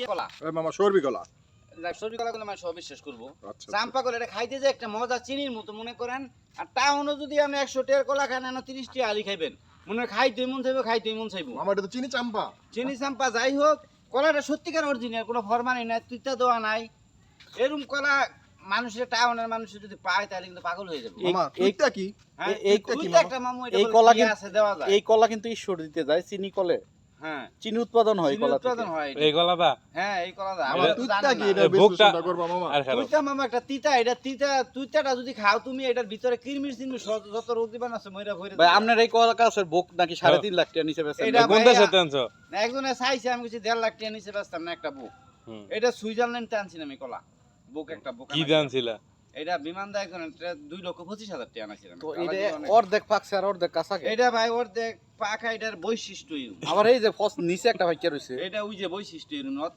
কলা এ মামা সরবি কলা। সবজি কলা করলে মানে সব বিশ্বাস করবো। আচ্ছা চাম্পা কলা এটা খাইতে যে একটা মজা চিনির মতো মনে করেন। আর টাউনও যদি আপনি 100 টাকার কলা খান 30 টাকা আলি খাইবেন মনে হয় খাইতেই মন চাইবো খাইতেই মন চাইবো। মামা এটা তো চিনি চাম্পা। চিনি চাম্পা যাই হোক কলাটা সত্যিকার অরিজিনাল, কোনো ফরমানি নাই, তুইতা দেওয়া নাই। এরকম কলা মানুষের টাউনের মানুষের যদি পায় তাহলে কিন্তু পাগল হয়ে যাবে। মামা এইটা কি? হ্যাঁ, এইটা কি তুইতা মামা? একটা মামু এটা এই বলে কলা কি কিন্তু আছে দেওয়া যায়। এই কলা কিন্তু ঈশ্বর দিতে যায় চিনি কলে, হ্যাঁ চিনি উৎপাদন হয় চিনি কলা থেকে। উৎপাদন হয় এটা। এই গলাটা হ্যাঁ এই কলা মামা আমরা তো তুইটা জানি কি না। এটা এই ভোগটা- বিশ্লেষণটা করবা মামা? আর খেলো তুইতা মামা একটা তিতা, এটা তিতা তুইতাটা যদি খাও তুমি এটার ভিতরে কিরমির চিরমির যত রোগ দিবান আছে মইরা ভরে ভাই দিবা। আপনার এই কলা গাছের বোক নাকি 3.5 লাখ টাকা নিচে বেচেন? এটা কোন ভাইয়া- দেশে আনছো? না, একজনে চাইছে আমি কিছু 1.5 লাখ টাকা নিচে বেচতাম না একটা বুক। হুম। এটা সুইজারল্যান্ড আনছি আমি কলা বুক একটা বুক কি আনাছিলাম। দান ছিল? এটা বিমান দা একজন 2,25,000 টাকা আনাছিলাম। তো এটা অর্ধেক পাকছে আর অর্ধেক কাঁচা কে? এটা ভাই ওর দেখ পাখা এটার বৈশিষ্ট্য আবার এই যে নিচে একটা ভাইকা রইছে। এটা ওই যে বৈশিষ্ট্য অত্যাধুনিক।